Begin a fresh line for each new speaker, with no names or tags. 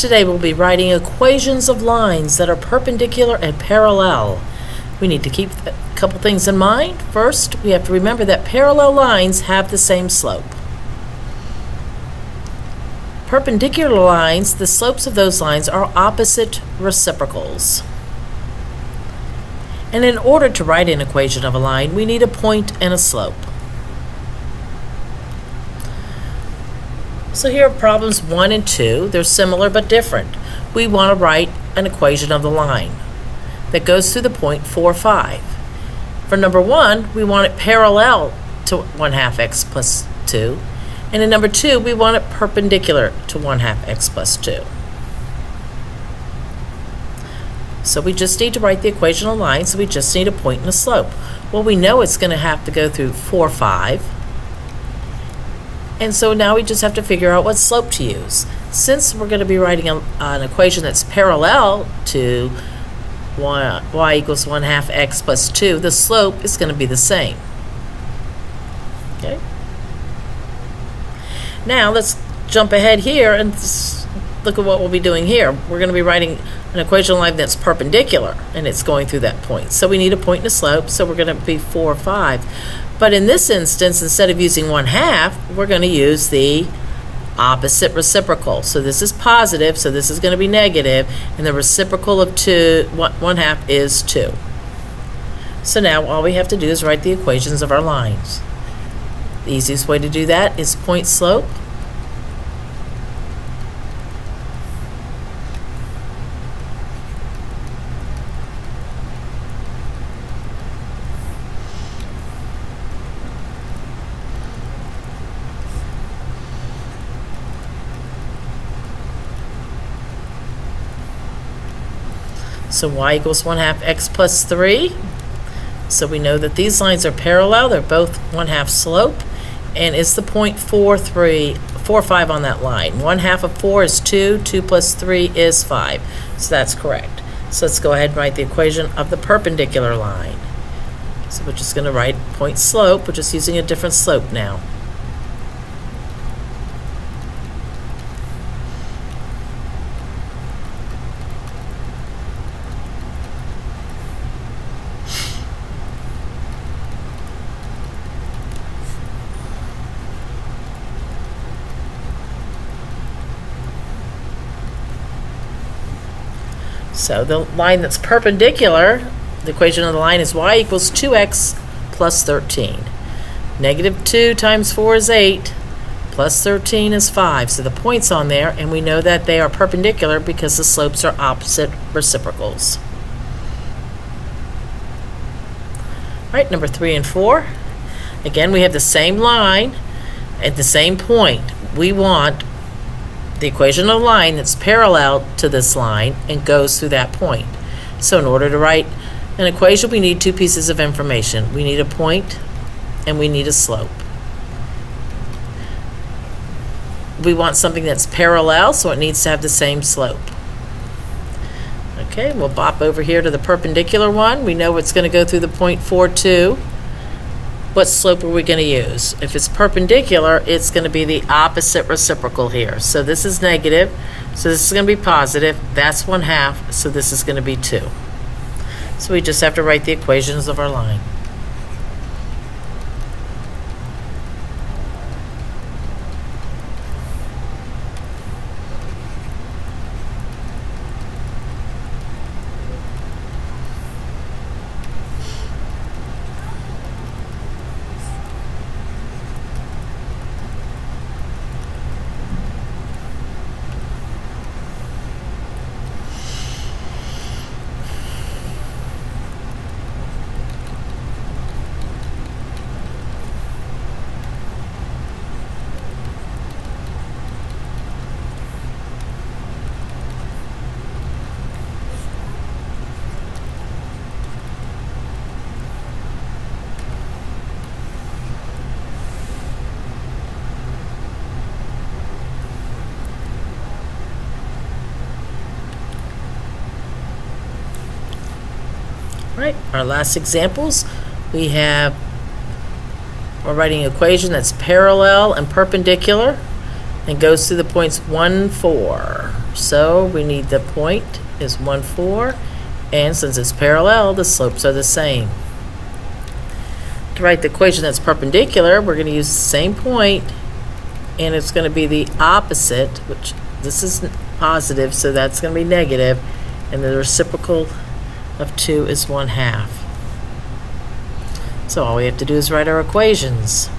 today we'll be writing equations of lines that are perpendicular and parallel. We need to keep a couple things in mind. First, we have to remember that parallel lines have the same slope. Perpendicular lines, the slopes of those lines are opposite reciprocals. And in order to write an equation of a line, we need a point and a slope. So here are problems 1 and 2. They're similar but different. We want to write an equation of the line that goes through the point 4, 5. For number 1, we want it parallel to 1/2 x plus 2. And in number 2, we want it perpendicular to 1/2 x plus 2. So we just need to write the equation of the line, so we just need a point and a slope. Well, we know it's going to have to go through 4, 5. And so now we just have to figure out what slope to use. Since we're going to be writing an equation that's parallel to y equals 1/2 x plus 2, the slope is going to be the same. Okay. Now let's jump ahead here and look at what we'll be doing here. We're going to be writing an equation of line that's perpendicular, and it's going through that point. So we need a point and a slope, so we're going to be 4, 5. But in this instance, instead of using 1/2, we're going to use the opposite reciprocal. So this is positive, so this is going to be negative, and the reciprocal of 1/2 is 2. So now all we have to do is write the equations of our lines. The easiest way to do that is point slope. So y equals 1/2 x plus 3. So we know that these lines are parallel. They're both 1/2 slope. And is the point 4, 5 on that line. 1/2 of 4 is 2. 2 plus 3 is 5. So that's correct. So let's go ahead and write the equation of the perpendicular line. So we're just going to write point slope. We're just using a different slope now. So the line that's perpendicular, the equation of the line is y equals 2x plus 13. Negative 2 times 4 is 8, plus 13 is 5. So the point's on there, and we know that they are perpendicular because the slopes are opposite reciprocals. All right, number 3 and 4. Again, we have the same line at the same point. We want the equation of a line that's parallel to this line and goes through that point. So in order to write an equation, we need two pieces of information. We need a point and we need a slope. We want something that's parallel, so it needs to have the same slope. Okay, we'll bop over here to the perpendicular one. We know it's going to go through the point 4, 2. What slope are we going to use? If it's perpendicular, it's going to be the opposite reciprocal here. So this is negative, so this is going to be positive. That's 1/2, so this is going to be 2. So we just have to write the equations of our line. Right, our last examples, we're writing an equation that's parallel and perpendicular. and goes through the points 1, 4. So we need the point is 1, 4, and since it's parallel, the slopes are the same. To write the equation that's perpendicular, we're going to use the same point, and it's going to be the opposite, which this is positive, so that's going to be negative, and the reciprocal of 2 is 1/2. So all we have to do is write our equations.